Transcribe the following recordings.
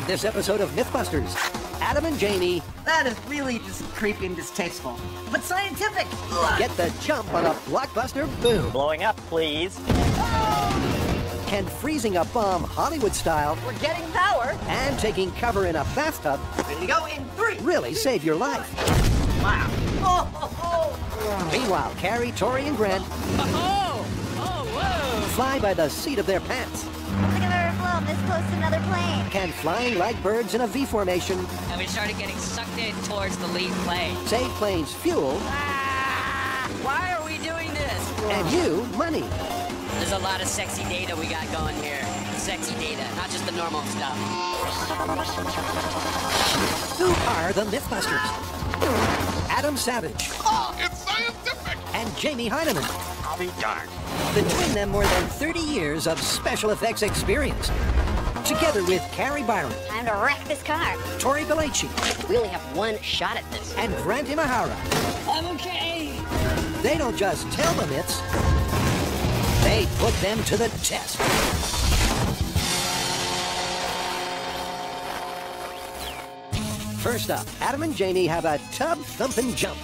this episode of MythBusters. Adam and Jamie. That is really just creepy and distasteful, but scientific. Get the jump on a blockbuster boom. Blowing up, please. Can freezing a bomb Hollywood style. We're getting power. And taking cover in a bathtub. Ready to go in 3. Really save your life. Wow. Oh. Meanwhile, Carrie, Tori, and Grant. Whoa. Fly by the seat of their pants. Look at her flown this close to another plane. Can flying like birds in a V formation. And we started getting sucked in towards the lead plane. Save planes fuel. Why are we doing this? And you money. There's a lot of sexy data we got going here. Sexy data, not just the normal stuff. Who are the MythBusters? Adam Savage. Oh, it's scientific! And Jamie Heineman. I'll be darned. Between them, more than 30 years of special effects experience. Together with Carrie Byron. Time to wreck this car. Tori Belleci. We only have one shot at this. And Grant Imahara. I'm okay. They don't just tell the myths. They put them to the test. First up, Adam and Jamie have a tub thump and jump.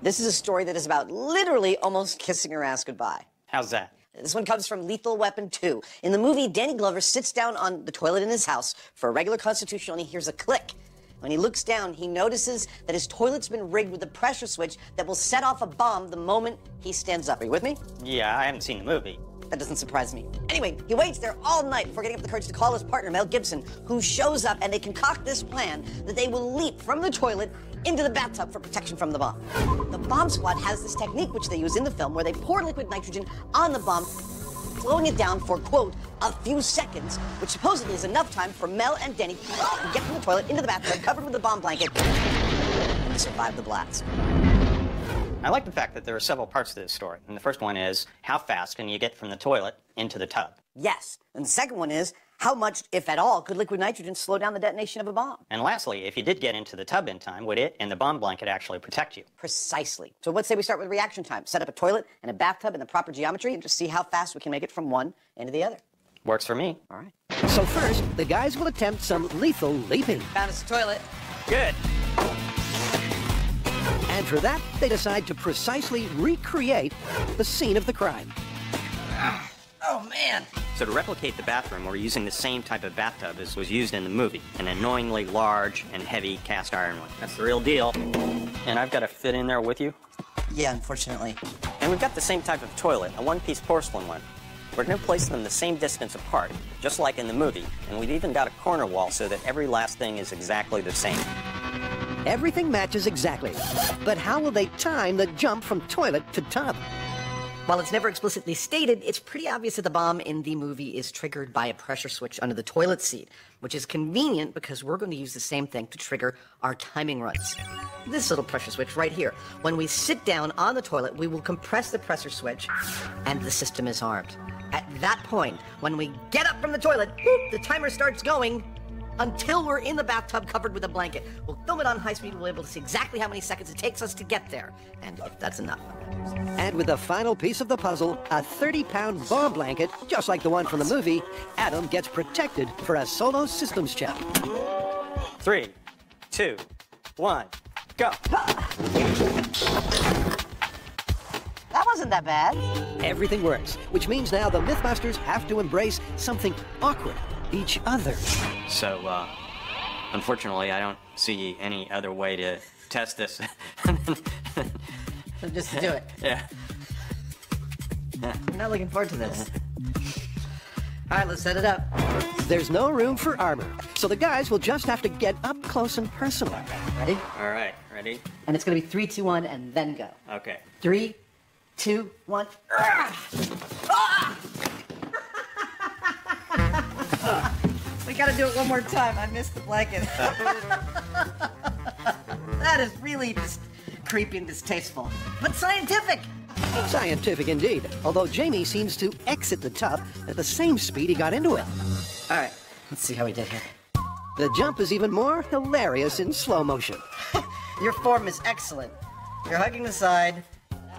This is a story that is about literally almost kissing her ass goodbye. How's that? This one comes from Lethal Weapon 2. In the movie, Danny Glover sits down on the toilet in his house for a regular constitutional and he hears a click. When he looks down, he notices that his toilet's been rigged with a pressure switch that will set off a bomb the moment he stands up. Are you with me? Yeah, I haven't seen the movie. That doesn't surprise me. Anyway, he waits there all night before getting up the courage to call his partner, Mel Gibson, who shows up, and they concoct this plan that they will leap from the toilet into the bathtub for protection from the bomb. The bomb squad has this technique which they use in the film where they pour liquid nitrogen on the bomb, slowing it down for, quote, a few seconds, which supposedly is enough time for Mel and Denny to get from the toilet into the bathtub covered with a bomb blanket and to survive the blast. I like the fact that there are several parts to this story. And the first one is, how fast can you get from the toilet into the tub? Yes. And the second one is, how much, if at all, could liquid nitrogen slow down the detonation of a bomb? And lastly, if you did get into the tub in time, would it and the bomb blanket actually protect you? Precisely. So let's say we start with reaction time. Set up a toilet and a bathtub in the proper geometry and just see how fast we can make it from one end to the other. Works for me. All right. So first, the guys will attempt some lethal leaping. Found us a toilet. Good. And for that, they decide to precisely recreate the scene of the crime. Oh, man. So to replicate the bathroom, we're using the same type of bathtub as was used in the movie, an annoyingly large and heavy cast iron one. That's the real deal. And I've got to fit in there with you. Yeah, unfortunately. And we've got the same type of toilet, a one-piece porcelain one. We're going to place them the same distance apart, just like in the movie, and we've even got a corner wall so that every last thing is exactly the same. Everything matches exactly. But how will they time the jump from toilet to tub? While it's never explicitly stated, it's pretty obvious that the bomb in the movie is triggered by a pressure switch under the toilet seat, which is convenient because we're going to use the same thing to trigger our timing runs. This little pressure switch right here. When we sit down on the toilet, we will compress the pressure switch, and the system is armed. At that point, when we get up from the toilet, whoop, the timer starts going until we're in the bathtub covered with a blanket. We'll film it on high speed. We'll be able to see exactly how many seconds it takes us to get there. And if that's enough. And with the final piece of the puzzle, a 30-pound bomb blanket, just like the one from the movie, Adam gets protected for a solo systems check. 3, 2, 1, go. That wasn't that bad. Everything works, which means now the MythBusters have to embrace something awkward. Each other. So, unfortunately, I don't see any other way to test this. So just do it. Yeah. I'm not looking forward to this. All right, let's set it up. There's no room for armor, so the guys will just have to get up close and personal. Ready? All right, ready? And it's going to be 3, 2, 1, and then go. Okay. 3, 2, 1. We gotta do it one more time. I missed the blanket. That is really just creepy and distasteful, but scientific. Scientific indeed, although Jamie seems to exit the tub at the same speed he got into it. All right, let's see how we did here. The jump is even more hilarious in slow motion. Your form is excellent. You're hugging the side.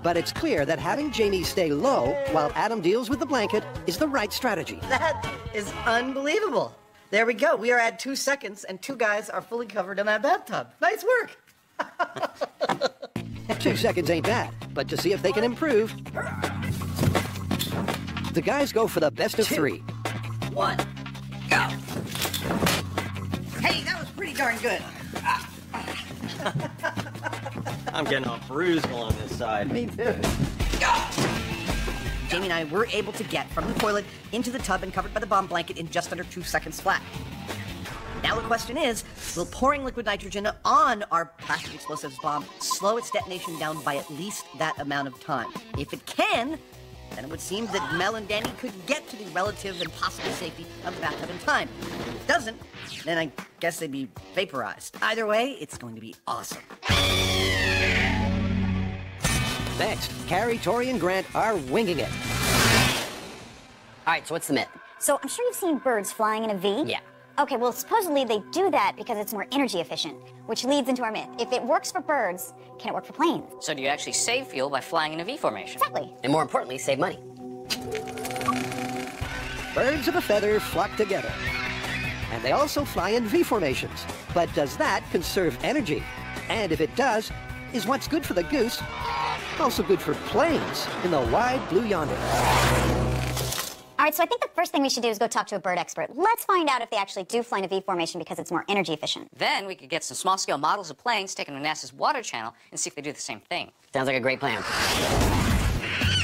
But it's clear that having Jamie stay low while Adam deals with the blanket is the right strategy. That is unbelievable. There we go. We are at 2 seconds, and 2 guys are fully covered in that bathtub. Nice work. 2 seconds ain't bad, but to see if they can improve, the guys go for the best of 3. 1, go. Hey, that was pretty darn good. I'm getting all bruised along this side. Me too. Jamie and I were able to get from the toilet into the tub and covered by the bomb blanket in just under 2 seconds flat. Now the question is, will pouring liquid nitrogen on our plastic explosives bomb slow its detonation down by at least that amount of time? If it can, then it would seem that Mel and Danny could get to the relative and possible safety of the bathtub in time. If it doesn't, then I guess they'd be vaporized. Either way, it's going to be awesome. Next, Carrie, Tori, and Grant are winging it. All right, so what's the myth? So I'm sure you've seen birds flying in a V. Yeah. Okay, well, supposedly they do that because it's more energy efficient, which leads into our myth. If it works for birds, can it work for planes? So do you actually save fuel by flying in a V formation? Exactly. And more importantly, save money. Birds of a feather flock together. And they also fly in V formations. But does that conserve energy? And if it does, is what's good for the goose also good for planes in the wide blue yonder? All right, so I think the first thing we should do is go talk to a bird expert. Let's find out if they actually do fly in a V formation because it's more energy efficient. Then we could get some small-scale models of planes taken to NASA's water channel and see if they do the same thing. Sounds like a great plan.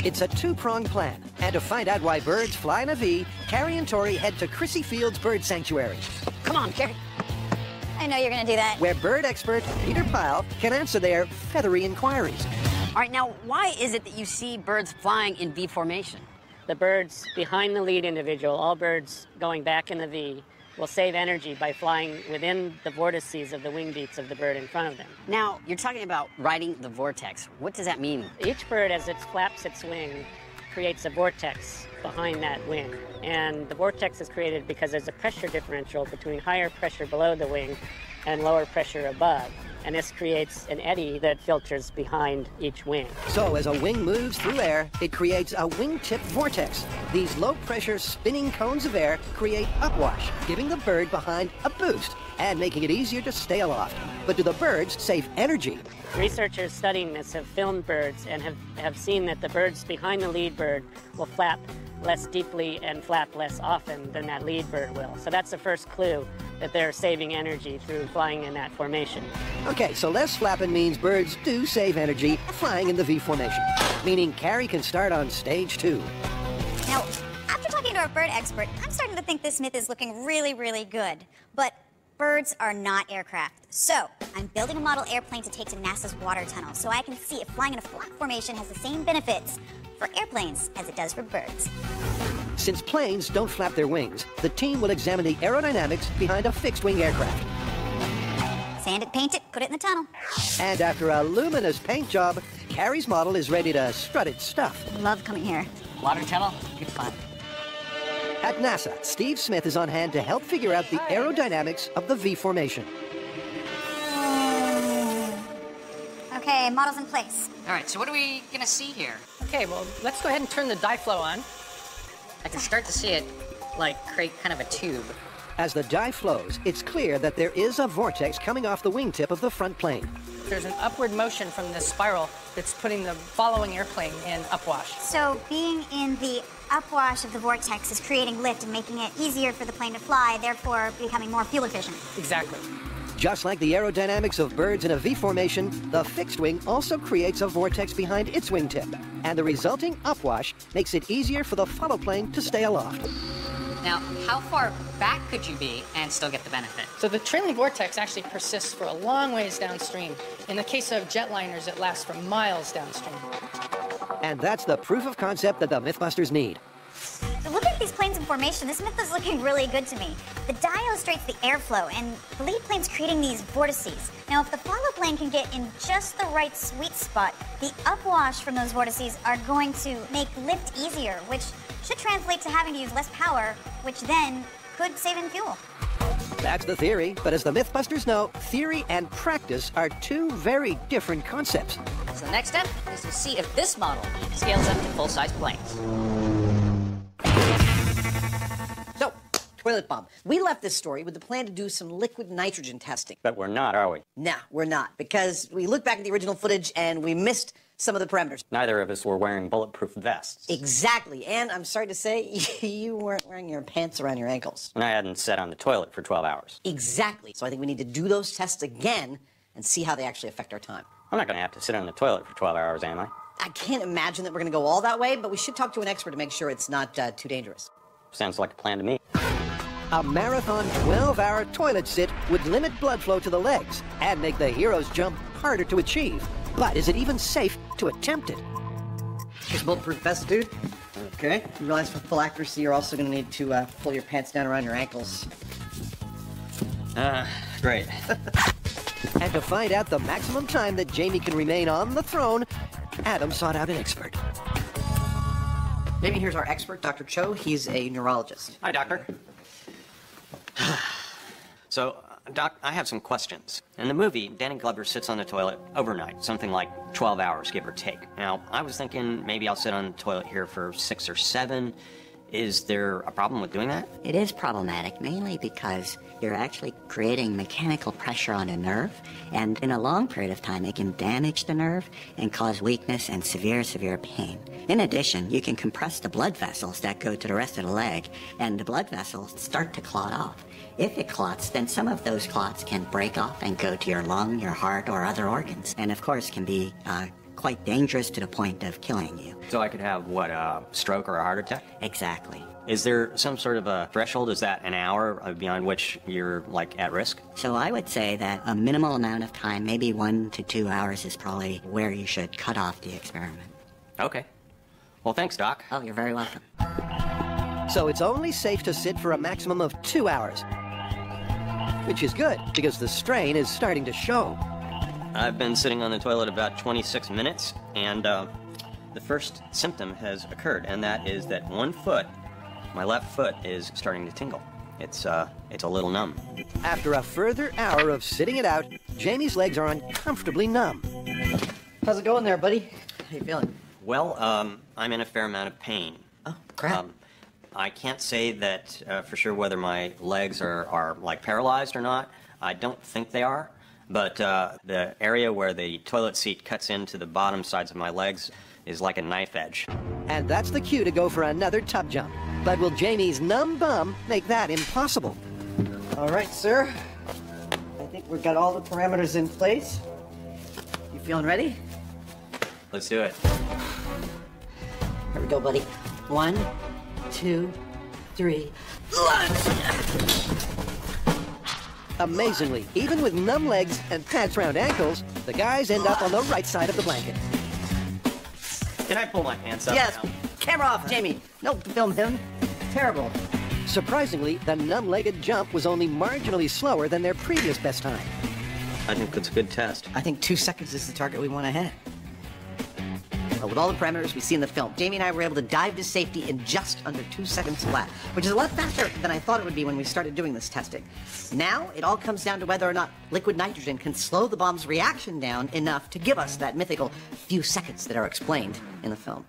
It's a 2-pronged plan. And to find out why birds fly in a V, Carrie and Tori head to Chrissy Field's Bird Sanctuary, Come on, Carrie. I know you're going to do that. where bird expert Peter Pyle can answer their feathery inquiries. All right, now, why is it that you see birds flying in V formation? The birds behind the lead individual, all birds going back in the V, will save energy by flying within the vortices of the wing beats of the bird in front of them. Now, you're talking about riding the vortex. What does that mean? Each bird, as it flaps its wing, creates a vortex behind that wing. And the vortex is created because there's a pressure differential between higher pressure below the wing and lower pressure above. And this creates an eddy that filters behind each wing. So as a wing moves through air, it creates a wingtip vortex. These low-pressure spinning cones of air create upwash, giving the bird behind a boost and making it easier to stay aloft. But do the birds save energy? Researchers studying this have filmed birds and have seen that the birds behind the lead bird will flap less deeply and flap less often than that lead bird will. So that's the first clue that they're saving energy through flying in that formation. Okay, so less flapping means birds do save energy flying in the V formation, meaning Carrie can start on stage 2. Now, after talking to our bird expert, I'm starting to think this myth is looking really, really good. But birds are not aircraft. So, I'm building a model airplane to take to NASA's water tunnel so I can see if flying in a flat formation has the same benefits for airplanes as it does for birds. Since planes don't flap their wings, the team will examine the aerodynamics behind a fixed-wing aircraft. Sand it, paint it, put it in the tunnel. And after a luminous paint job, Carrie's model is ready to strut its stuff. Love coming here. Water tunnel? Good fun. At NASA, Steve Smith is on hand to help figure out the aerodynamics of the V formation. Okay, model's in place. All right, so what are we going to see here? Okay, well, let's go ahead and turn the dye flow on. I can start to see it, like, create kind of a tube. As the dye flows, it's clear that there is a vortex coming off the wingtip of the front plane. There's an upward motion from this spiral that's putting the following airplane in upwash. So being in the upwash of the vortex is creating lift and making it easier for the plane to fly, therefore becoming more fuel efficient. Exactly. Just like the aerodynamics of birds in a V formation, the fixed wing also creates a vortex behind its wingtip, and the resulting upwash makes it easier for the follow plane to stay aloft. Now, how far back could you be and still get the benefit? So the trailing vortex actually persists for a long ways downstream. In the case of jetliners, it lasts for miles downstream. And that's the proof of concept that the MythBusters need. So looking at these planes in formation, this myth is looking really good to me. The dye illustrates the airflow, and the lead plane's creating these vortices. Now, if the follow plane can get in just the right sweet spot, the upwash from those vortices are going to make lift easier, which should translate to having to use less power, which then could save in fuel. That's the theory, but as the MythBusters know, theory and practice are two very different concepts. So the next step is to see if this model scales up to full-size planes. So, toilet bomb. We left this story with the plan to do some liquid nitrogen testing. But we're not, are we? Nah, we're not, because we looked back at the original footage and we missed some of the parameters. Neither of us were wearing bulletproof vests. Exactly, and I'm sorry to say, you weren't wearing your pants around your ankles. And I hadn't sat on the toilet for 12 hours. Exactly, so I think we need to do those tests again and see how they actually affect our time. I'm not going to have to sit on the toilet for 12 hours, am I? I can't imagine that we're going to go all that way, but we should talk to an expert to make sure it's not too dangerous. Sounds like a plan to me. A marathon 12-hour toilet sit would limit blood flow to the legs and make the hero's jump harder to achieve. But is it even safe to attempt it? Here's bulletproof vest, dude. Okay. You realize for full accuracy, you're also going to need to pull your pants down around your ankles. Great. And to find out the maximum time that Jamie can remain on the throne, Adam sought out an expert. Maybe here's our expert, Dr. Cho. He's a neurologist. Hi, Doctor. So, Doc, I have some questions. In the movie, Danny Glover sits on the toilet overnight, something like 12 hours, give or take. Now, I was thinking maybe I'll sit on the toilet here for 6 or 7. Is there a problem with doing that? It is problematic, mainly because you're actually creating mechanical pressure on a nerve, and in a long period of time, it can damage the nerve and cause weakness and severe pain. In addition, you can compress the blood vessels that go to the rest of the leg, and the blood vessels start to clot off. If it clots, then some of those clots can break off and go to your lung, your heart, or other organs, and of course can be quite dangerous to the point of killing you. So I could have, what, a stroke or a heart attack? Exactly. Is there some sort of a threshold? Is that an hour beyond which you're, like, at risk? So I would say that a minimal amount of time, maybe 1 to 2 hours, is probably where you should cut off the experiment. Okay. Well, thanks, Doc. Oh, you're very welcome. So it's only safe to sit for a maximum of 2 hours. Which is good, because the strain is starting to show. I've been sitting on the toilet about 26 minutes, and the first symptom has occurred, and that is that one foot, my left foot, is starting to tingle. It's a little numb. After a further hour of sitting it out, Jamie's legs are uncomfortably numb. How's it going there, buddy? How you feeling? Well, I'm in a fair amount of pain. Oh, crap. I can't say that for sure whether my legs are like paralyzed or not. I don't think they are. But the area where the toilet seat cuts into the bottom sides of my legs is like a knife edge. And that's the cue to go for another tub jump. But will Jamie's numb bum make that impossible? All right, sir. I think we've got all the parameters in place. You feeling ready? Let's do it. Here we go, buddy. 1, 2, 3. Amazingly, even with numb legs and pants round ankles, the guys end up on the right side of the blanket. Can I pull my pants up Yes. now? Camera off, Jamie. No, film him. Terrible. Surprisingly, the numb-legged jump was only marginally slower than their previous best time. I think that's a good test. I think 2 seconds is the target we want to hit. But with all the parameters we see in the film, Jamie and I were able to dive to safety in just under 2 seconds flat, which is a lot faster than I thought it would be when we started doing this testing. Now, it all comes down to whether or not liquid nitrogen can slow the bomb's reaction down enough to give us that mythical few seconds that are explained in the film.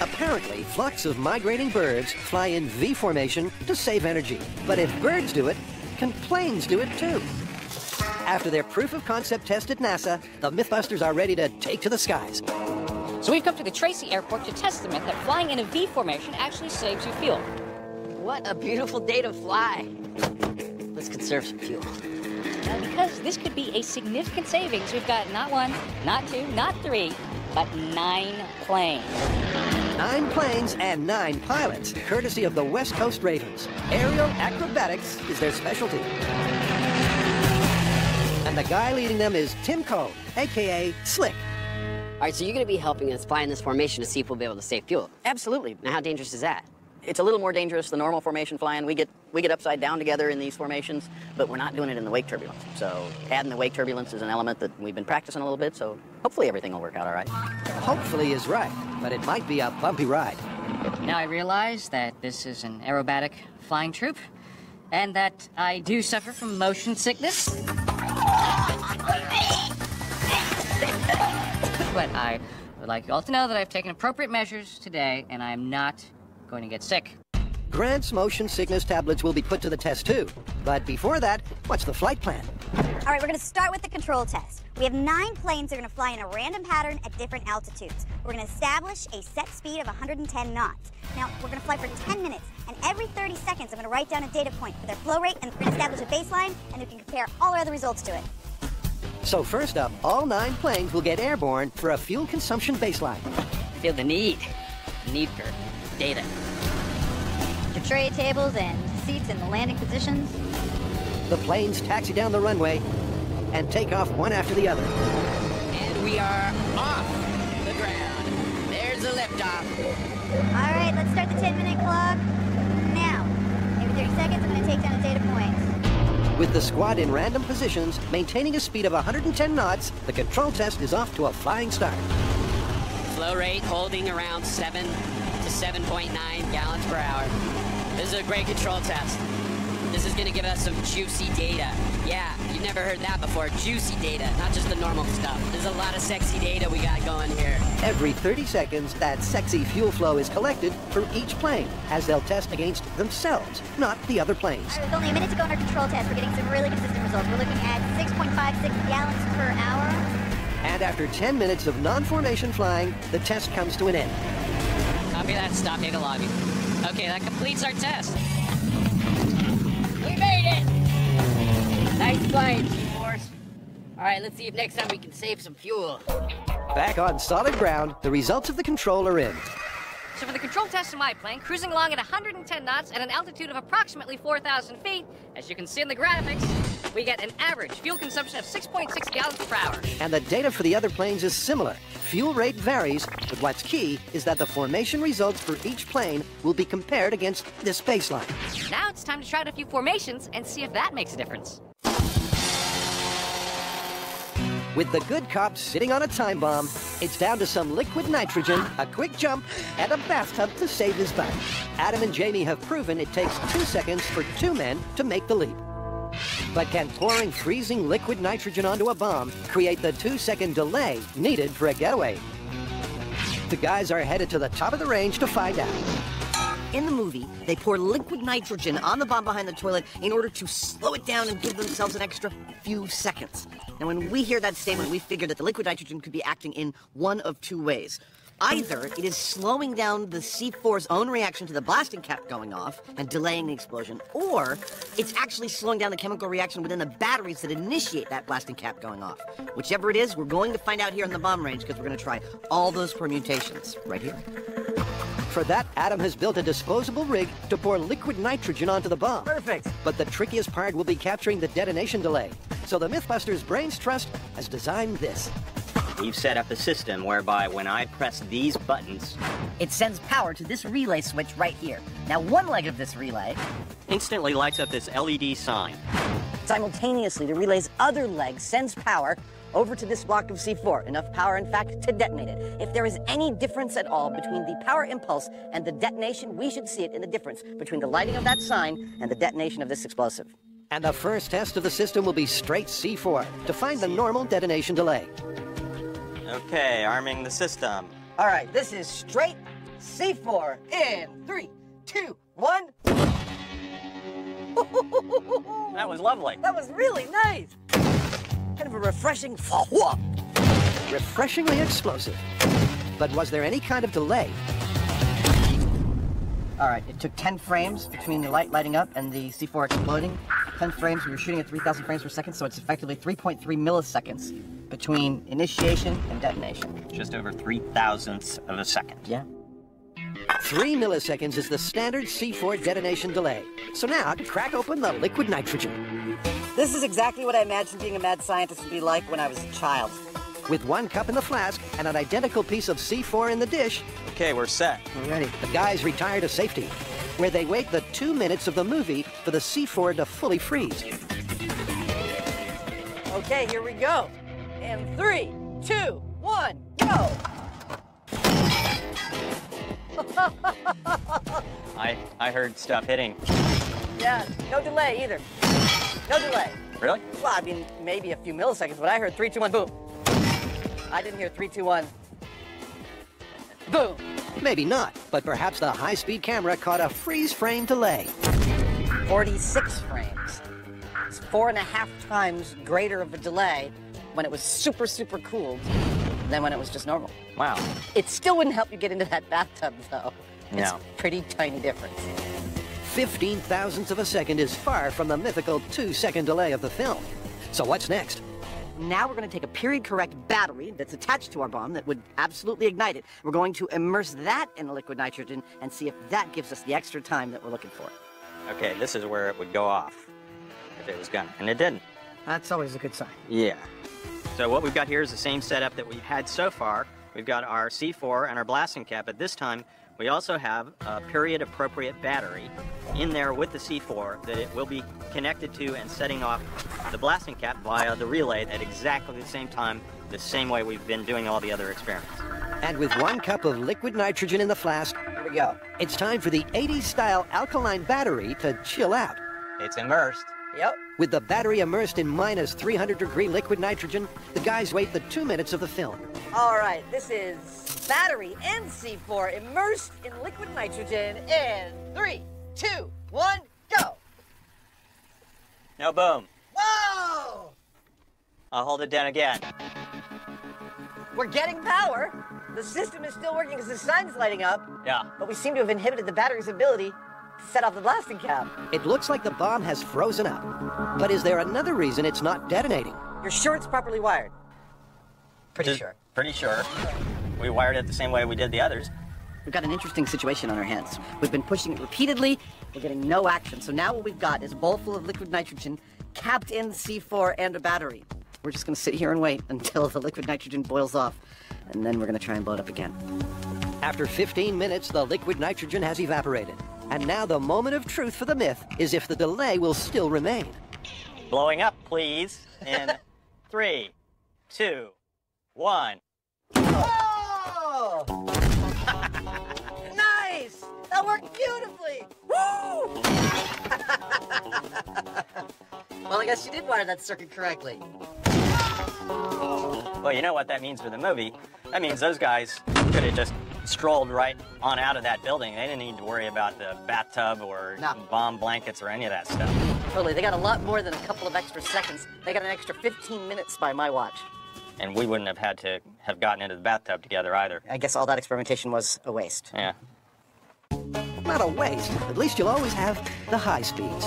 Apparently, flocks of migrating birds fly in V formation to save energy. But if birds do it, can planes do it too? After their proof of concept test at NASA, the MythBusters are ready to take to the skies. So we've come to the Tracy Airport to test the myth that flying in a V formation actually saves you fuel. What a beautiful day to fly. Let's conserve some fuel. Because this could be a significant savings, we've got not 1, not 2, not 3, but 9 planes. 9 planes and 9 pilots, courtesy of the West Coast Ravens. Aerial acrobatics is their specialty. And the guy leading them is Tim Cone, a.k.a. Slick. All right, so you're going to be helping us fly in this formation to see if we'll be able to save fuel. Absolutely. Now, how dangerous is that? It's a little more dangerous than normal formation flying. We get upside down together in these formations, but we're not doing it in the wake turbulence. So adding the wake turbulence is an element that we've been practicing a little bit, so hopefully everything will work out all right. Hopefully is right, but it might be a bumpy ride. Now I realize that this is an aerobatic flying troupe, and that I do suffer from motion sickness. But I I'd like you all to know that I've taken appropriate measures today, and I am not going to get sick. Grant's motion sickness tablets will be put to the test too. But before that, what's the flight plan? All right, we're going to start with the control test. We have 9 planes that are going to fly in a random pattern at different altitudes. We're going to establish a set speed of 110 knots. Now, we're going to fly for 10 minutes, and every 30 seconds, I'm going to write down a data point for their flow rate, and we're going to establish a baseline, and we can compare all our other results to it. So first up, all 9 planes will get airborne for a fuel consumption baseline. I feel the need for data. The tray tables and seats in the landing positions. The planes taxi down the runway and take off one after the other. And we are off the ground. There's the liftoff. All right, let's start the 10-minute clock. Now, every 30 seconds, I'm going to take down a data point. With the squad in random positions, maintaining a speed of 110 knots, the control test is off to a flying start. Flow rate holding around 7 to 7.9 gallons per hour. This is a great control test. This is gonna give us some juicy data. Yeah, you never heard that before. Juicy data, not just the normal stuff. There's a lot of sexy data we got going here. Every 30 seconds, that sexy fuel flow is collected for each plane, as they'll test against themselves, not the other planes. All right, with only a minute to go in our control test, we're getting some really consistent results. We're looking at 6.56 gallons per hour. And after 10 minutes of non-formation flying, the test comes to an end. Copy that, stop data logging. Okay, that completes our test. We made it! Nice flying, G-Force. All right, let's see if next time we can save some fuel. Back on solid ground, the results of the control are in. So for the control test of my plane, cruising along at 110 knots at an altitude of approximately 4,000 feet, as you can see in the graphics, we get an average fuel consumption of 6.6 gallons per hour. And the data for the other planes is similar. Fuel rate varies, but what's key is that the formation results for each plane will be compared against this baseline. Now it's time to try out a few formations and see if that makes a difference. With the good cop sitting on a time bomb, it's down to some liquid nitrogen, a quick jump, and a bathtub to save his butt. Adam and Jamie have proven it takes 2 seconds for 2 men to make the leap. But can pouring freezing liquid nitrogen onto a bomb create the 2-second delay needed for a getaway? The guys are headed to the top of the range to find out. In the movie, they pour liquid nitrogen on the bomb behind the toilet in order to slow it down and give themselves an extra few seconds. Now, when we hear that statement, we figure that the liquid nitrogen could be acting in one of 2 ways. Either it is slowing down the C4's own reaction to the blasting cap going off and delaying the explosion, or it's actually slowing down the chemical reaction within the batteries that initiate that blasting cap going off. Whichever it is, we're going to find out here in the bomb range because we're going to try all those permutations right here. For that, Adam has built a disposable rig to pour liquid nitrogen onto the bomb. Perfect. But the trickiest part will be capturing the detonation delay. So the MythBusters Brains Trust has designed this. We've set up a system whereby when I press these buttons, It sends power to this relay switch right here. Now, one leg of this relay instantly lights up this LED sign. simultaneously, the relay's other leg sends power over to this block of C4. Enough power, in fact, to detonate it. If there is any difference at all between the power impulse and the detonation, we should see it in the difference between the lighting of that sign and the detonation of this explosive. And the first test of the system will be straight C4 to find the normal detonation delay. Okay, arming the system. All right, this is straight C4 in 3, 2, 1. That was lovely. That was really nice. Kind of a refreshing Refreshingly explosive. But was there any kind of delay? All right, it took 10 frames between the light lighting up and the C4 exploding. 10 frames, we were shooting at 3,000 frames per second, so it's effectively 3.3 milliseconds between initiation and detonation. Just over 3,000ths of a second. Yeah. 3 milliseconds is the standard C4 detonation delay. So now, crack open the liquid nitrogen. This is exactly what I imagined being a mad scientist would be like when I was a child. With 1 cup in the flask and an identical piece of C4 in the dish, Okay, we're set. we're ready. The guys retire to safety, where they wait the 2 minutes of the movie for the C4 to fully freeze. Okay, here we go. In 3, 2, 1, go! I heard stuff hitting. Yeah, no delay either. No delay. Really? Well, I mean, maybe a few milliseconds, but I heard 3, 2, 1, boom. I didn't hear 3, 2, 1. Boom. Maybe not, but perhaps the high-speed camera caught a freeze-frame delay. 46 frames. It's 4.5 times greater of a delay when it was super, super cooled than when it was just normal. Wow. It still wouldn't help you get into that bathtub, though. No. It's a pretty tiny difference. 15 thousandths of a second is far from the mythical 2-second delay of the film. So what's next? Now we're going to take a period-correct battery that's attached to our bomb that would absolutely ignite it. We're going to immerse that in the liquid nitrogen and see if that gives us the extra time that we're looking for. Okay, this is where it would go off if it was gonna, and it didn't. That's always a good sign. Yeah. So what we've got here is the same setup that we've had so far. We've got our C4 and our blasting cap, but this time we also have a period-appropriate battery in there with the C4 that it will be connected to and setting off the blasting cap via the relay at exactly the same time, the same way we've been doing all the other experiments. And with 1 cup of liquid nitrogen in the flask, Here we go. it's time for the 80s-style alkaline battery to chill out. It's immersed. Yep. With the battery immersed in minus 300-degree liquid nitrogen, the guys wait the 2 minutes of the film. All right, this is battery and C4 immersed in liquid nitrogen in 3, 2, 1, go! No boom. Whoa! I'll hold it down again. We're getting power. The system is still working because the sun's lighting up. Yeah. But we seem to have inhibited the battery's ability to set off the blasting cap. It looks like the bomb has frozen up. But is there another reason it's not detonating? You're sure it's properly wired? Pretty sure. Pretty sure. We wired it the same way we did the others. We've got an interesting situation on our hands. We've been pushing it repeatedly. We're getting no action. So now what we've got is a bowl full of liquid nitrogen capped in C4 and a battery. We're just going to sit here and wait until the liquid nitrogen boils off. And then we're going to try and blow it up again. After 15 minutes, the liquid nitrogen has evaporated. And now the moment of truth for the myth is if the delay will still remain. Blowing up, please. In 3, 2, 1. Oh! Nice! That worked beautifully! Woo! Well, I guess you did wire that circuit correctly. Well, you know what that means for the movie? That means those guys could have just strolled right on out of that building. They didn't need to worry about the bathtub or bomb blankets or any of that stuff. Totally. They got a lot more than a couple of extra seconds. They got an extra 15 minutes by my watch. And we wouldn't have had to have gotten into the bathtub together either. I guess all that experimentation was a waste. Yeah. Not a waste. At least you'll always have the high speeds.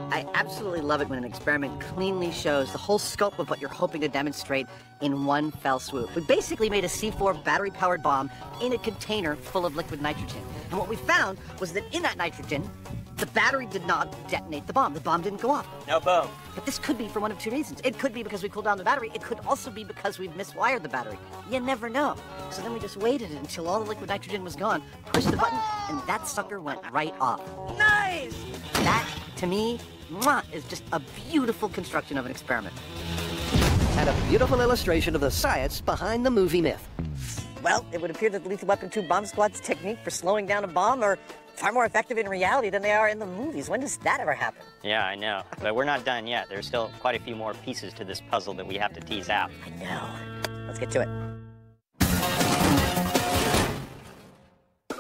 I absolutely love it when an experiment cleanly shows the whole scope of what you're hoping to demonstrate in one fell swoop. We basically made a C4 battery-powered bomb in a container full of liquid nitrogen. And what we found was that in that nitrogen, the battery did not detonate the bomb. The bomb didn't go off. No boom. But this could be for one of two reasons. It could be because we cooled down the battery. It could also be because we've miswired the battery. You never know. So then we just waited until all the liquid nitrogen was gone, pushed the button, and that sucker went right off. Nice! That, to me, is just a beautiful construction of an experiment. And a beautiful illustration of the science behind the movie myth. Well, it would appear that the Lethal Weapon 2 Bomb Squad's technique for slowing down a bomb are far more effective in reality than they are in the movies. When does that ever happen? Yeah, I know. But we're not done yet. There's still quite a few more pieces to this puzzle that we have to tease out. I know. Let's get to it.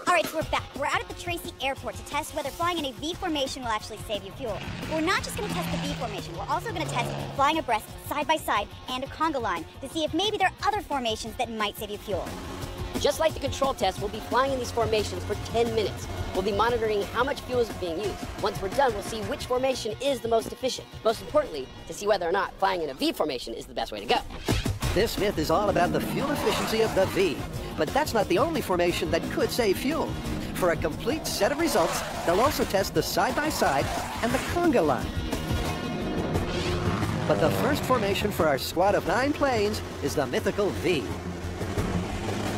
All right, so we're back. We're out at the Tracy Airport to test whether flying in a V formation will actually save you fuel. But we're not just going to test the V formation. We're also going to test flying abreast, side by side, and a conga line to see if maybe there are other formations that might save you fuel. Just like the control test, we'll be flying in these formations for 10 minutes. We'll be monitoring how much fuel is being used. Once we're done, we'll see which formation is the most efficient. Most importantly, to see whether or not flying in a V formation is the best way to go. This myth is all about the fuel efficiency of the V. But that's not the only formation that could save fuel. For a complete set of results, they'll also test the side-by-side and the conga line. But the first formation for our squad of 9 planes is the mythical V.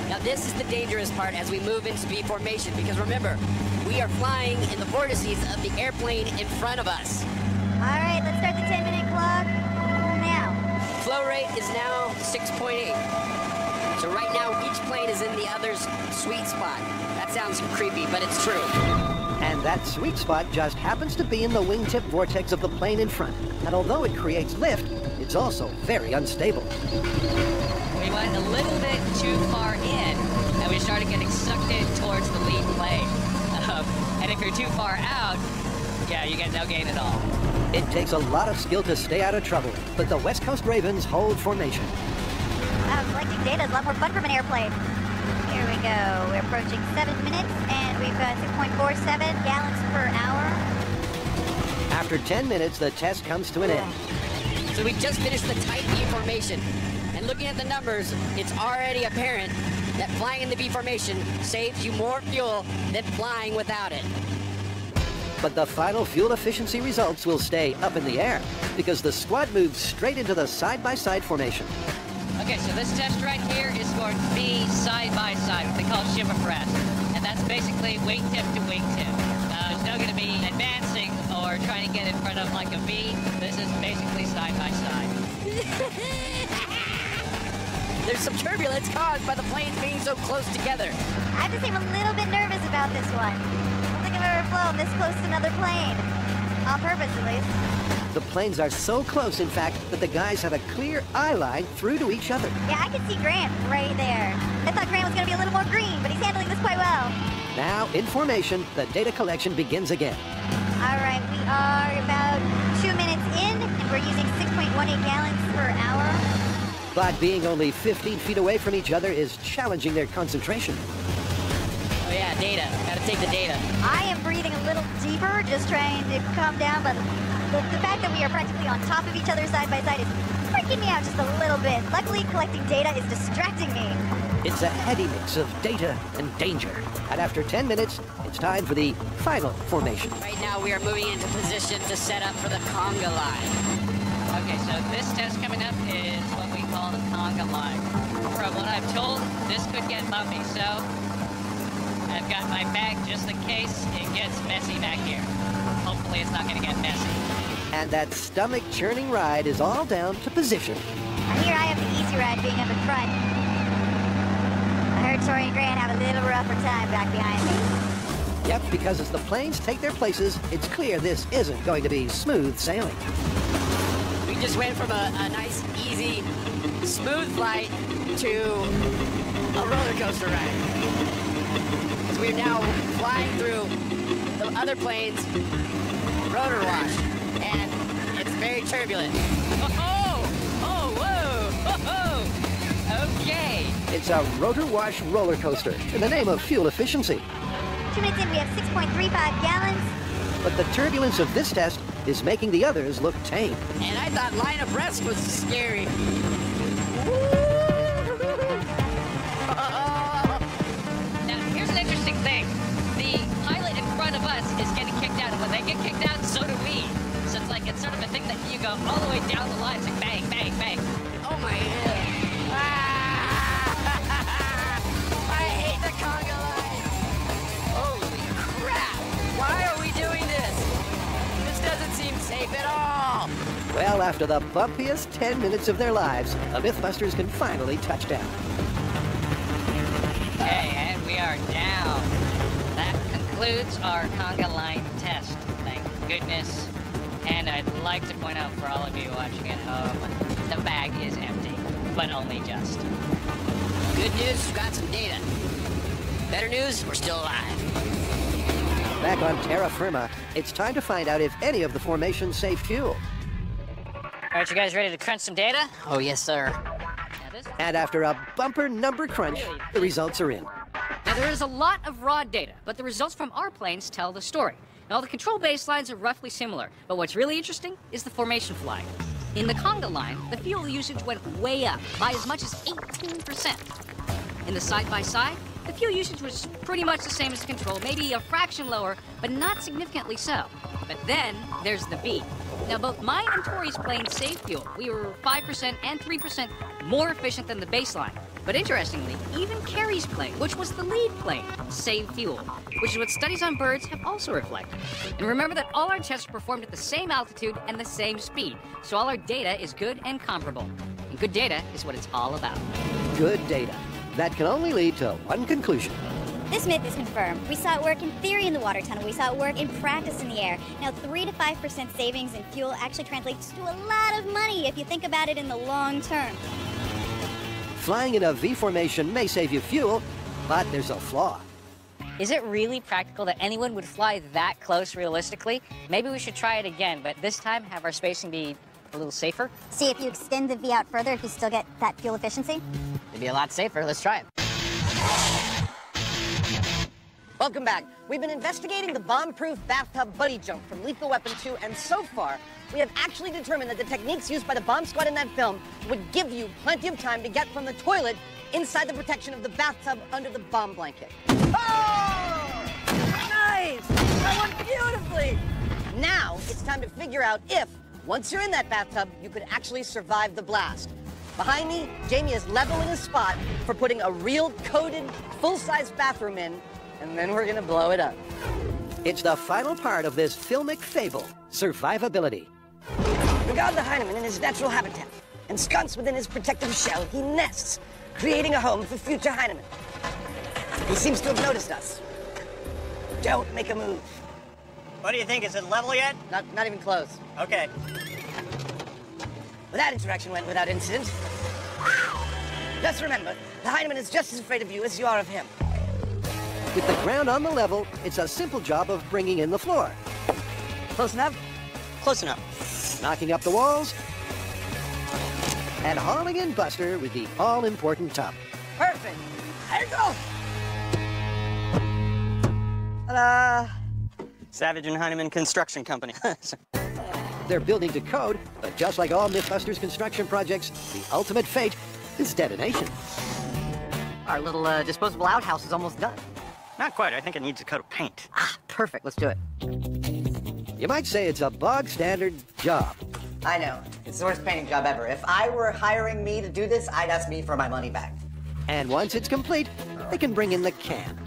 Now this is the dangerous part as we move into V formation, because remember, we are flying in the vortices of the airplane in front of us. All right, let's start the 10-minute clock now. Flow rate is now 6.8. So right now, each plane is in the other's sweet spot. That sounds creepy, but it's true. And that sweet spot just happens to be in the wingtip vortex of the plane in front. And although it creates lift, it's also very unstable. we went a little bit too far in, and we started getting sucked in towards the lead plane. And if you're too far out, yeah, you get no gain at all. It takes a lot of skill to stay out of trouble, but the West Coast Ravens hold formation. Wow, collecting data is a lot more fun from an airplane. Here we go. We're approaching 7 minutes, and we've got 6.47 gallons per hour. After 10 minutes, the test comes to an end. So we just finished the tight V formation, and looking at the numbers, it's already apparent that flying in the V formation saves you more fuel than flying without it. But the final fuel efficiency results will stay up in the air because the squad moves straight into the side-by-side formation. Okay, so this test right here is for V side-by-side, what they call shiver press. And that's basically wingtip to wingtip. There's not going to be advancing or trying to get in front of like a V. This is basically side-by-side. There's some turbulence caused by the planes being so close together. I have to say I'm a little bit nervous about this one. I don't think I've ever flown this close to another plane. On purpose, at least. The planes are so close, in fact, that the guys have a clear eye line through to each other. Yeah, I can see Grant right there. I thought Grant was going to be a little more green, but he's handling this quite well. Now, in formation, the data collection begins again. All right, we are about 2 minutes in, and we're using 6.18 gallons per hour. But being only 15 feet away from each other is challenging their concentration. Oh yeah, data. Gotta take the data. I am breathing a little deeper, just trying to calm down, but the fact that we are practically on top of each other side by side is freaking me out just a little bit. Luckily, collecting data is distracting me. It's a heady mix of data and danger. And after 10 minutes, it's time for the final formation. Right now we are moving into position to set up for the conga line. Okay, so this test coming up is what we call the conga line. From what I've told, this could get bumpy, so I've got my bag just in case it gets messy back here. Hopefully it's not going to get messy. And that stomach-churning ride is all down to position. Here I have the easy ride being up in front. I heard Tori and Grant have a little rougher time back behind me. Yep, because as the planes take their places, it's clear this isn't going to be smooth sailing. We just went from a nice, easy, smooth flight to a roller coaster ride. So we're now flying through the other planes' rotor wash, and it's very turbulent. Okay. It's a rotor wash roller coaster in the name of fuel efficiency. 2 minutes in, we have 6.35 gallons. But the turbulence of this test is making the others look tame. And I thought line abreast was scary. Now, here's an interesting thing. The pilot in front of us is getting kicked out, and when they get kicked out, so do we. So it's sort of a thing that you go all the way down the line. It's like bang, bang, bang. Oh my God. I hate the conga line. Holy crap. Why are we doing this? This doesn't seem safe at all. Well, after the bumpiest 10 minutes of their lives, the MythBusters can finally touch down. Okay, and we are down. That concludes our conga line test. Thank goodness. And I'd like to point out for all of you watching at home, the bag is empty, but only just. Good news, we've got some data. Better news, we're still alive. Back on terra firma, it's time to find out if any of the formations save fuel. All right, you guys ready to crunch some data? Oh, yes, sir. And after a bumper number crunch, the results are in. Now, there is a lot of raw data, but the results from our planes tell the story. Now, the control baselines are roughly similar, but what's really interesting is the formation flying. In the conga line, the fuel usage went way up, by as much as 18%. In the side-by-side, the fuel usage was pretty much the same as the control, maybe a fraction lower, but not significantly so. But then, there's the V. Now, both mine and Tori's planes saved fuel. We were 5% and 3% more efficient than the baseline. But interestingly, even Carrie's plane, which was the lead plane, saved fuel, which is what studies on birds have also reflected. And remember that all our tests are performed at the same altitude and the same speed, so all our data is good and comparable. And good data is what it's all about. Good data. That can only lead to one conclusion. This myth is confirmed. We saw it work in theory in the water tunnel. We saw it work in practice in the air. Now, 3 to 5% savings in fuel actually translates to a lot of money if you think about it in the long term. Flying in a V formation may save you fuel, but there's a flaw. Is it really practical that anyone would fly that close realistically? Maybe we should try it again, but this time have our spacing be a little safer. See if you extend the V out further, if you still get that fuel efficiency. It'd be a lot safer. Let's try it. Welcome back. We've been investigating the bomb-proof bathtub buddy jump from Lethal Weapon 2, and so far, we have actually determined that the techniques used by the bomb squad in that film would give you plenty of time to get from the toilet inside the protection of the bathtub under the bomb blanket. Oh! Nice! That went beautifully! Now, it's time to figure out if, once you're in that bathtub, you could actually survive the blast. Behind me, Jamie is leveling a spot for putting a real coded, full-size bathroom in, and then we're gonna blow it up. It's the final part of this filmic fable, survivability. Regard the Heinemann in his natural habitat. Ensconced within his protective shell, he nests, creating a home for future Heinemann. He seems to have noticed us. Don't make a move. What do you think? Is it level yet? Not even close. Okay. Well, that interaction went without incident. Just remember, the Heinemann is just as afraid of you as you are of him. With the ground on the level, it's a simple job of bringing in the floor. Close enough? Close enough. Knocking up the walls, and hauling in Buster with the all-important tub. Perfect. There you go. Ta-da! Savage and Heinemann Construction Company. They're building to code, but just like all MythBusters construction projects, the ultimate fate is detonation. Our little disposable outhouse is almost done. Not quite. I think it needs a coat of paint. Ah, perfect. Let's do it. You might say it's a bog-standard job. I know. It's the worst painting job ever. If I were hiring me to do this, I'd ask me for my money back. And once it's complete, they can bring in the can.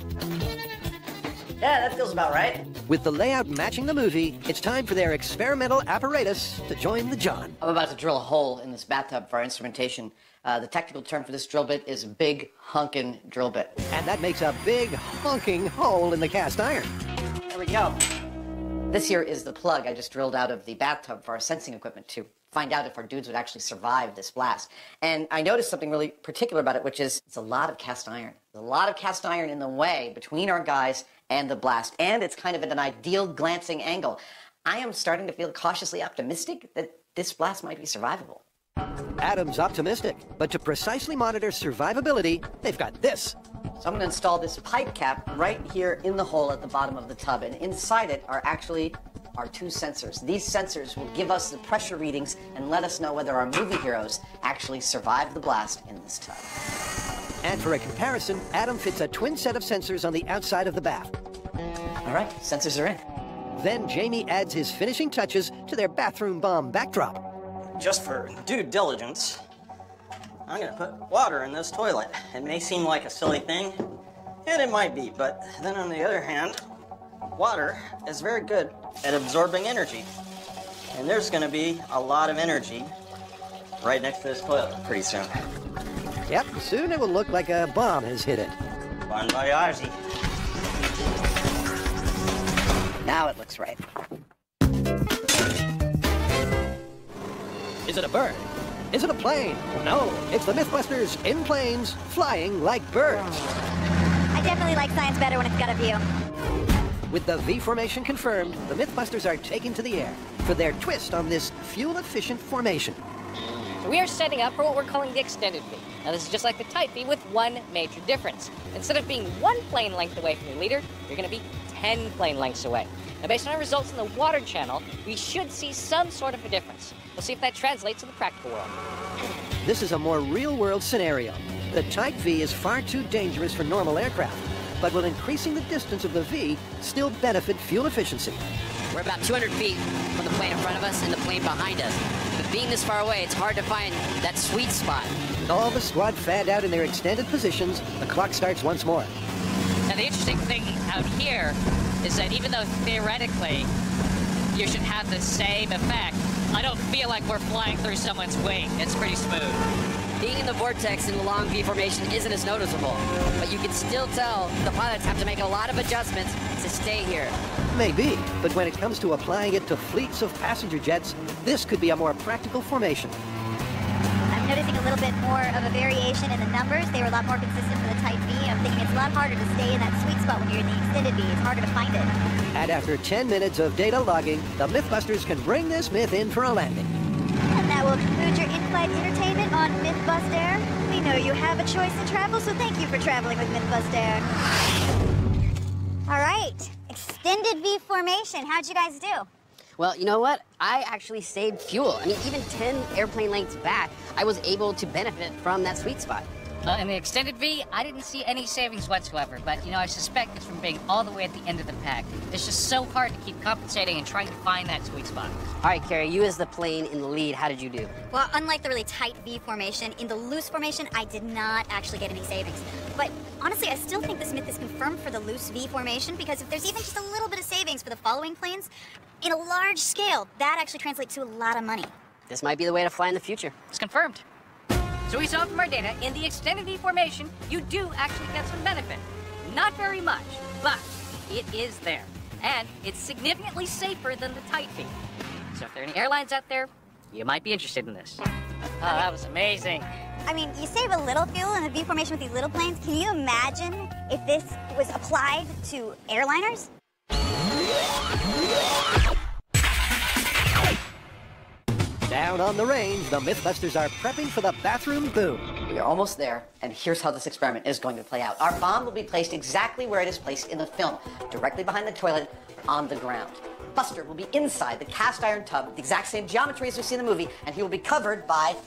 Yeah, that feels about right. With the layout matching the movie, it's time for their experimental apparatus to join the John. I'm about to drill a hole in this bathtub for our instrumentation. The technical term for this drill bit is big honkin' drill bit. And that makes a big honking hole in the cast iron. There we go. This here is the plug I just drilled out of the bathtub for our sensing equipment to find out if our dudes would actually survive this blast. And I noticed something really particular about it, which is it's a lot of cast iron. There's a lot of cast iron in the way between our guys and the blast, and it's kind of at an ideal glancing angle. I am starting to feel cautiously optimistic that this blast might be survivable. Adam's optimistic, but to precisely monitor survivability, they've got this. So I'm going to install this pipe cap right here in the hole at the bottom of the tub, and inside it are actually our two sensors. These sensors will give us the pressure readings and let us know whether our movie heroes actually survived the blast in this tub. And for a comparison, Adam fits a twin set of sensors on the outside of the bath. All right, sensors are in. Then Jamie adds his finishing touches to their bathroom bomb backdrop. Just for due diligence, I'm gonna put water in this toilet. It may seem like a silly thing, and it might be, but then on the other hand, water is very good at absorbing energy. And there's gonna be a lot of energy right next to this toilet pretty soon. Yep, soon it will look like a bomb has hit it. Bon voyage. Now it looks right. Is it a bird? Is it a plane? No, it's the MythBusters in planes, flying like birds. I definitely like science better when it's got a view. With the V formation confirmed, the MythBusters are taken to the air for their twist on this fuel-efficient formation. So we are setting up for what we're calling the extended V. Now this is just like the type V with one major difference. Instead of being one plane length away from your leader, you're going to be 10 plane lengths away. Now based on our results in the water channel, we should see some sort of a difference. We'll see if that translates in the practical world. This is a more real-world scenario. The Type V is far too dangerous for normal aircraft, but will increasing the distance of the V still benefit fuel efficiency? We're about 200 feet from the plane in front of us and the plane behind us. But being this far away, it's hard to find that sweet spot. With all the squad fanned out in their extended positions, the clock starts once more. Now the interesting thing out here is that even though theoretically you should have the same effect, I don't feel like we're flying through someone's wing. It's pretty smooth. Being in the vortex in the long V formation isn't as noticeable, but you can still tell the pilots have to make a lot of adjustments to stay here. Maybe, but when it comes to applying it to fleets of passenger jets, this could be a more practical formation. I'm noticing expecting a little bit more of a variation in the numbers. They were a lot more consistent for the Type V. I'm thinking it's a lot harder to stay in that sweet spot when you're in the extended V. It's harder to find it. And after 10 minutes of data logging, the MythBusters can bring this myth in for a landing. And that will conclude your in-flight entertainment on MythBuster. We know you have a choice to travel, so thank you for traveling with MythBuster. All right, extended V formation. How'd you guys do? Well, you know what? I actually saved fuel. I mean, even 10 airplane lengths back, I was able to benefit from that sweet spot. In the extended V, I didn't see any savings whatsoever, but, I suspect it's from being all the way at the end of the pack. It's just so hard to keep compensating and trying to find that sweet spot. All right, Carrie, you as the plane in the lead, how did you do? Well, unlike the really tight V formation, in the loose formation, I did not actually get any savings. But honestly, I still think this myth is confirmed for the loose V formation, because if there's even just a little bit of savings for the following planes, in a large scale, that actually translates to a lot of money. This might be the way to fly in the future. It's confirmed. So we saw from our data, in the extended V formation, you do actually get some benefit. Not very much, but it is there. And it's significantly safer than the tight V. So if there are any airlines out there, you might be interested in this. Oh, that was amazing. I mean, you save a little fuel in the V formation with these little planes. Can you imagine if this was applied to airliners? Down on the range, the MythBusters are prepping for the bathroom boom. We are almost there, and here's how this experiment is going to play out. Our bomb will be placed exactly where it is placed in the film, directly behind the toilet on the ground. Buster will be inside the cast iron tub, the exact same geometry as we see in the movie, and he will be covered by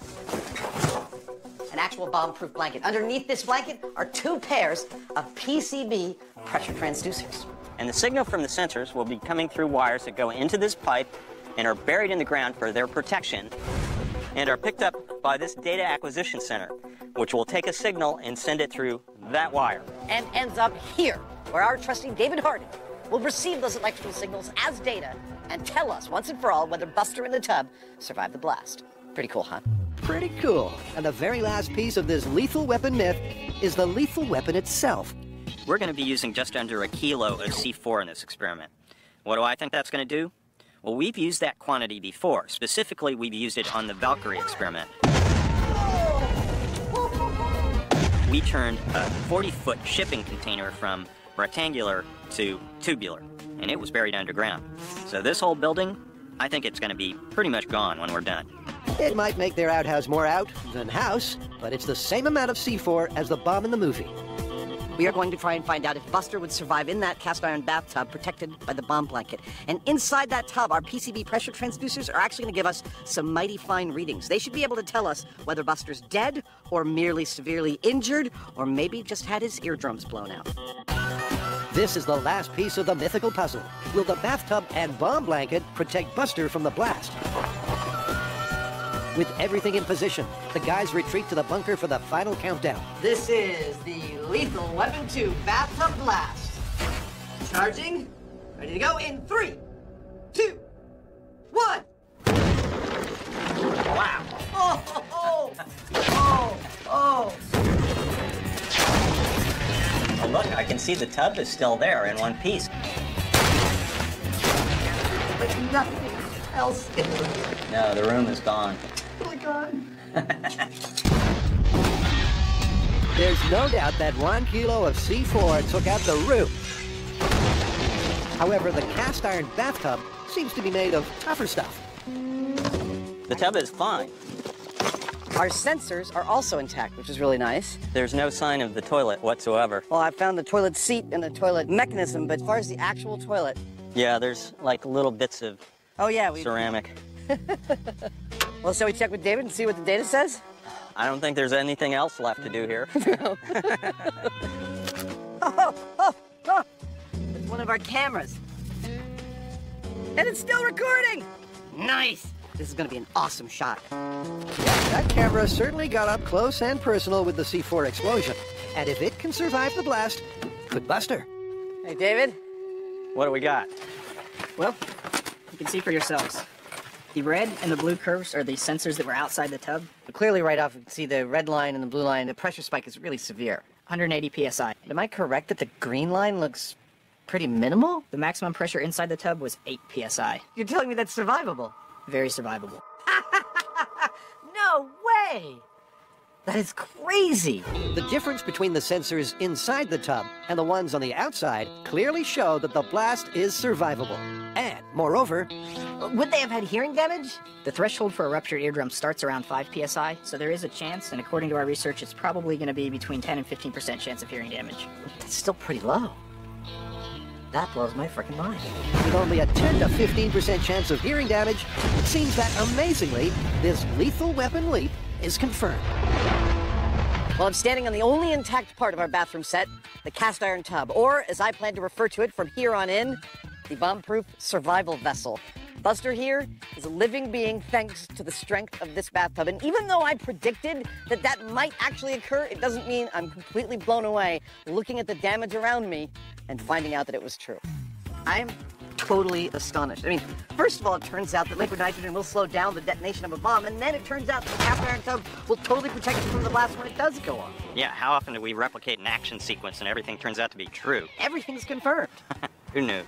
an actual bomb-proof blanket. Underneath this blanket are 2 pairs of PCB pressure transducers. And the signal from the sensors will be coming through wires that go into this pipe and are buried in the ground for their protection, and are picked up by this data acquisition center, which will take a signal and send it through that wire. And ends up here, where our trusty David Harding will receive those electrical signals as data and tell us once and for all whether Buster and the tub survived the blast. Pretty cool, huh? Pretty cool. And the very last piece of this lethal weapon myth is the lethal weapon itself. We're going to be using just under a kilo of C4 in this experiment. What do I think that's going to do? Well, we've used that quantity before. Specifically, we've used it on the Valkyrie experiment. We turned a 40-foot shipping container from rectangular to tubular, and it was buried underground. So this whole building, I think it's going to be pretty much gone when we're done. It might make their outhouse more out than house, but it's the same amount of C4 as the bomb in the movie. We are going to try and find out if Buster would survive in that cast iron bathtub protected by the bomb blanket. And inside that tub, our PCB pressure transducers are actually going to give us some mighty fine readings. They should be able to tell us whether Buster's dead, or merely severely injured, or maybe just had his eardrums blown out. This is the last piece of the mythical puzzle. Will the bathtub and bomb blanket protect Buster from the blast? With everything in position, the guys retreat to the bunker for the final countdown. This is the Lethal Weapon 2 Bathtub Blast. Charging. Ready to go in 3, 2, 1. Wow. Oh, oh, oh, oh. Oh, look, I can see the tub is still there in one piece. But nothing else is. No, the room is gone. Oh my God. There's no doubt that 1 kilo of C4 took out the roof. However, the cast iron bathtub seems to be made of tougher stuff. The tub is fine. Our sensors are also intact, which is really nice. There's no sign of the toilet whatsoever. Well, I found the toilet seat and the toilet mechanism, but as far as the actual toilet... Yeah, there's like little bits of ceramic. Well, shall we check with David and see what the data says? I don't think there's anything else left to do here. It's one of our cameras. And it's still recording! Nice! This is gonna be an awesome shot. Yeah, that camera certainly got up close and personal with the C4 explosion. And if it can survive the blast, could Buster. Hey, David? What do we got? Well, you can see for yourselves. The red and the blue curves are the sensors that were outside the tub. But clearly right off, you can see the red line and the blue line. The pressure spike is really severe. 180 psi. Am I correct that the green line looks pretty minimal? The maximum pressure inside the tub was 8 psi. You're telling me that's survivable? Very survivable. No way! That is crazy. The difference between the sensors inside the tub and the ones on the outside clearly show that the blast is survivable. And, moreover, would they have had hearing damage? The threshold for a ruptured eardrum starts around 5 psi, so there is a chance, and according to our research, it's probably going to be between 10 and 15% chance of hearing damage. That's still pretty low. That blows my freaking mind. With only a 10 to 15% chance of hearing damage, it seems that, amazingly, this lethal weapon leap is confirmed. Well, I'm standing on the only intact part of our bathroom set, the cast iron tub, or, as I plan to refer to it from here on in, the bomb-proof survival vessel. Buster here is a living being thanks to the strength of this bathtub. And even though I predicted that that might actually occur, it doesn't mean I'm completely blown away looking at the damage around me and finding out that it was true. I'm totally astonished. I mean, first of all, it turns out that liquid nitrogen will slow down the detonation of a bomb, and then it turns out that the cast iron tub will totally protect you from the blast when it does go off. Yeah, how often do we replicate an action sequence and everything turns out to be true? Everything's confirmed. Who knew?